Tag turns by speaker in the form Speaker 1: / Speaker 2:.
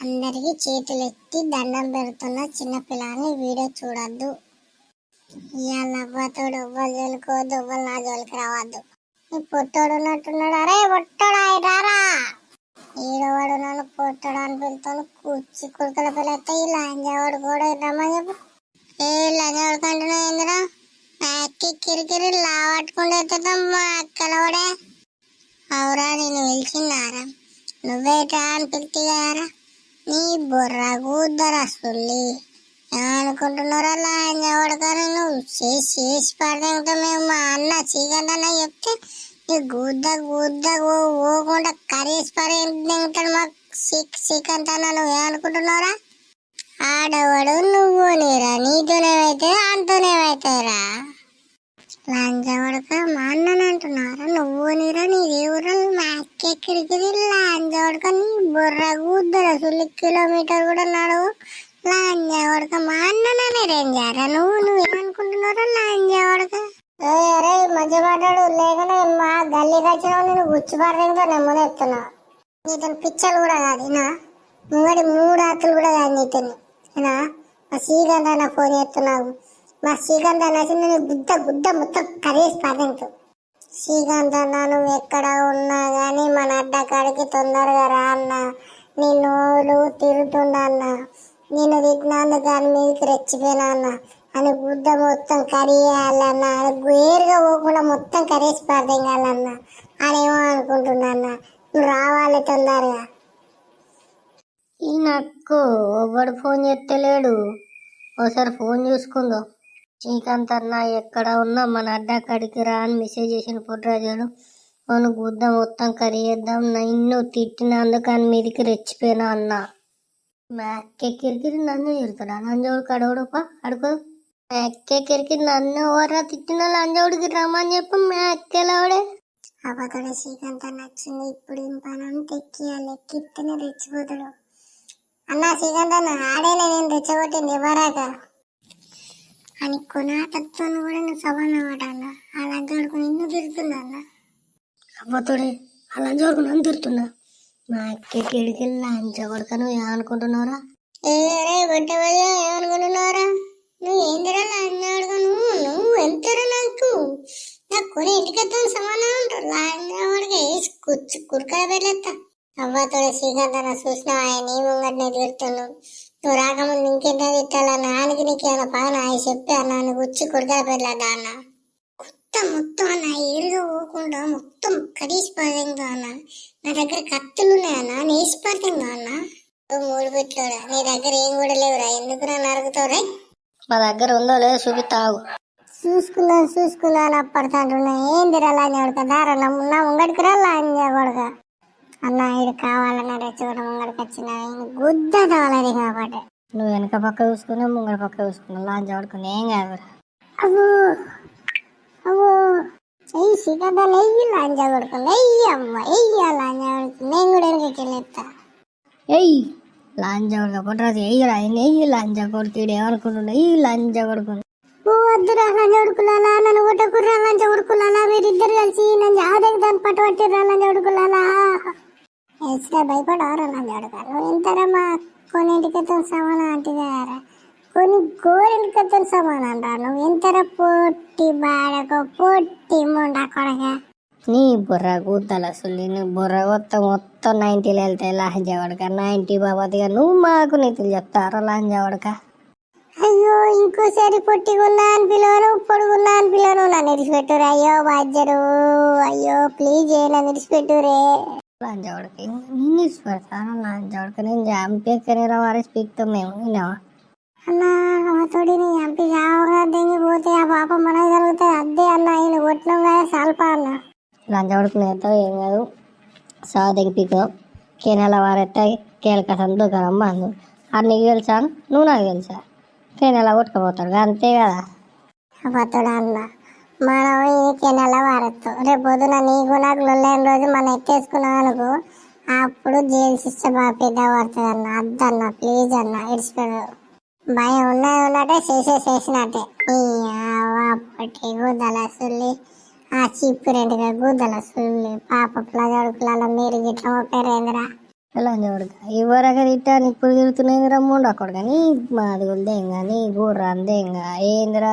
Speaker 1: అందరికి చేతులెత్తి దండం పెడుతున్న చిన్నపిల్లని వీడియో చూడొద్దు. ఇవాళ అవ్వతోడు ఎవ్వరు జోలుకోవద్దు, ఎవ్వరు నా జోలికి రావద్దు. ఈ పొట్టోడు ఉన్నట్టున్నాడు. అరే పొట్టోడా రారా, ఈడవాడు నన్ను పొట్టోడు అని పిలుతాను. కూర్చి కుడుకల పిల్లతే ఈ లంజవాడు కూడా రమ్మని చెప్పు. ఏ లంజవాడు కంటున్నా ఏందిరా, అక్కి కిరికిరి లావట్టుకుంటే మా అక్కలవాడే. అవురా నేను పిలిచిందారా, నువ్వేటా అని పిలిచిగారా. నీ బొర్ర కూద్దరా సుల్లి ఏమనుకుంటున్నారా లాంజవాడకని నువ్వు చేసి పడతా. మేము మా అన్న చీకంత అన్న చెప్తే నీ గుద్ద ఓకుండా కర్రీస్ పడతాడు మాకు చీకంత అన్న. నువ్వు ఏమనుకుంటున్నారా, ఆడవాడు నువ్వు నీరా, నీతోనేమైతే అంతోనేమైతాయిరా. లంజవాడక మా అన్నని అంటున్నారా, నువ్వు నీరా నీ దేవుడు ఎక్కడికి లాంజవాడక నీ బుర్ర కూద్దరా సుల్లి కిలోమీటర్ కూడా నడువు. లాంజవాడక మా అన్ననే రేంజారా నువ్వేమనుకుంటున్నారా లాంజవాడక. అరే మంచి మాట్లాడు, లేకనే మా గల్లీకి వచ్చినావు నేను గుచ్చిపడదంతో నెమ్మది ఎత్తున్నా. నీతో పిచ్చలు కూడా కాదు నా ముంగడి 3 ఆతులు కూడా కాదు నీతోని నా. మా శ్రీకాంత్ అన్న ఫోన్ చేస్తున్నావు, మా శ్రీకాంత్ అన్న నేను గుద్ద మొత్తం కరేసి పదంతు. శ్రీకాంత్ అన్న నువ్వు ఎక్కడ ఉన్నా గానీ మన అడ్డకాడికి తొందరగా రా అన్న. నీ నోరు తిరుగుతుండ అన్న, నేను తిట్టినందుకు దాని మీదకి రెచ్చిపోయినా అన్న అని గుద్ద మొత్తం కరియాలన్న. వేరుగా పోకుండా మొత్తం కరేసి పడదేయాలన్న అనేమో అనుకుంటున్నా అన్న. నువ్వు రావాలి తొందరగా.
Speaker 2: ఈ నాకు ఎవడు ఫోన్ చేస్తలేడు, ఒకసారి ఫోన్ చూసుకుందో. శ్రీకాంత్ అన్న ఎక్కడ ఉన్నా మన అడ్డకాడికి రా అని మెసేజ్ చేసిన పుట్రాజుడు. మనం గుద్ద మొత్తం కరియేద్దాం, నిన్ను తిట్టినందుకు అని మీదికి రెచ్చిపోయినా అన్న. కిరికిరి నన్ను తిడతాడా లంజోడు కడవడప అడుగు. కిరికిరి నన్ను ఎవరా తిట్టిన లంజోడికి రమ్మని చెప్పు. ఎక్కేలావడే
Speaker 1: అబద్ధుడు శ్రీకాంత్ అన్న వచ్చింది ఇప్పుడు పనం తెక్కియాలి, ఎక్కిస్తేనే రెచ్చిపోతాడు అన్న. శ్రీకాంత్ అన్న ఆడేలే నేను రెచ్చగొట్టింది ఎవరాక అని కొనాటతో కూడా నువ్వు సమానమాట అన్న. ఆ లంజోడుకు నిన్ను తిరుగుతున్నా అన్న.
Speaker 2: అబ్బతోడే ఆ లంజోడుకు నన్ను తిరుగుతున్నా. మా అక్కడికి లంచగొడక నువ్వు ఏమనుకుంటున్నారా.
Speaker 1: ఏమనుకుంటున్నారా నువ్వు ఏందిరా లంజోడుక, నువ్వు ఎంతరా నాకు కొని ఇంటికెత్తా సమానం ఉంటారు. లంజోడికి వేసి కుర్కల పెట్టేస్తా. అవ్వతోడే శ్రీకాంత్ అన్న చూసినావు, ఆయన నీ ముంగట్నే తిరుగుతున్నావు. నువ్వు రాకముందు ఇంకెంత తిట్టాలన్న ఆయనకి నీకేమైనా పగన ఆయన చెప్పి అన్న నువ్వు వచ్చి కొడుకల పెట్టలేదా అన్న. మొత్తం అన్న ఏరుగా పోకుండా మొత్తం కడిసి పడేంగా అన్న. నా దగ్గర కత్తులు ఉన్నాయన్న, నేసి పడతాంగా అన్న. 3 పెట్టాడా నీ దగ్గర ఏం కూడా లేవురా, ఎందుకు నన్ను అరుగుతావురా.
Speaker 2: మా దగ్గర ఉందో లేదో చూపిస్తావు.
Speaker 1: చూసుకున్నాను అప్పడుతుంటున్నా. ఏందిరా లాంజవాడక దారా నా ముంగడికి రా లాంజవాడక అన్న. ఇది కావాలన్న రెచ్చగొట్ట ముంగడికి వచ్చిన గుద్ద తగలది కాబట్టి.
Speaker 2: నువ్వు వెనక పక్క చూసుకున్నావు, ముంగడ పక్క చూసుకున్నావు. లంచగొడుకుని ఏం కాదు.
Speaker 1: అవ్వో చెయ్యి శ్రీకాంత్ నెయ్యి లంజగొడుకు నెయ్యి అమ్మ ఎయ్య లంజగొడుకు నేను కూడా వెనకెళ్ళేస్తా.
Speaker 2: ఎయ్యి లంచగొడక పొట్టరాజు ఎయ్యరా నెయ్యి లంచగొడుకు. ఏమనుకుంటున్నా ఈ లంచగొడుకు.
Speaker 1: వద్దురా లంజగొడుకులాలా, నన్ను కొట్టకుర్రా లంజగొడుకులాలా. మీరిద్దరు కలిసి నన్ను ఆదకి దాన్ని పట్టుబట్టిర్రా లంజగొడుకులాలా. ఎస్రా భయపడవరా లంజగొడుక. నువ్వు ఎంతరా మా కొన్నింటికతో సమానం అంటిదారా, కొన్ని గోరింటికతో సమానం రా. నువ్వు ఎంతరా పొట్టి బాడకో పొట్టి ముండ కొడక.
Speaker 2: నీ బుర్ర కూతల సుల్లి, నువ్వు బుర్ర మొత్తం 90 వెళ్తాయి లంచగొడక. 90 బాబతిగా నువ్వు మాకు నీతులు చెప్తారా లంచగొడక.
Speaker 1: అయ్యో ఇంకోసారి పొట్టిగున్నా అని పిలవను, పొడుగున్నా అని పిలవను. నన్ను ఇడిచిపెట్టురే అయ్యో బాధ్యరు. అయ్యో ప్లీజ్ నన్ను ఇడిచిపెట్టురే.
Speaker 2: లంచగొడక నేను ఇడిచిపెడతాను లంచగొడక. నేను చంపేకనే వారి స్పీక్తో మేము విన్నావా
Speaker 1: అన్న. తోడి నీ చంపి చావగా దెంగిపోతే ఆ పాప మనకు జరుగుతుంది. అద్దే అన్న ఆయన కొట్టినాం కదా సల్ప అన్న.
Speaker 2: లంచగొడక నేతావు ఏం కాదు, సాగు తెగిపికో కేనెల వారెత్తాయి కేలక సందుకరం బంధు. అది నీకు తెలుసా, నువ్వు నాకు తెలుసా. కేనెల కొట్టుకుపోతాడు అంతే కదా.
Speaker 1: అబద్ధుడు అన్న మనం ఈ కెనెల వారెత్తాం. రేపు పొద్దున నీకు నాకు లొల్లైన రోజు మనం ఎత్తేసుకున్నాం అనుకో, అప్పుడు జైలు శిక్ష బాగా పెద్ద పడుతుంది అన్న. అద్దన్న ప్లీజ్ అన్న ఇడిచిపెడు. భయం ఉన్నట్టే చేసినట్టే. అప్పటి గుద్దల సుల్లి ఆ చిప్పు 2 గుద్దల సుల్లి పాప లంజగొడుకులలో మీరు గిట్ల పేరేందిరా.
Speaker 2: లంజోడుగా ఇవ్వరగా తిట్టాను ఇప్పుడు తిడుతున్నాయిందిరా ముండు అక్కడ కానీ మాది దేంగా నీ గూడు రాందేంగా ఏందిరా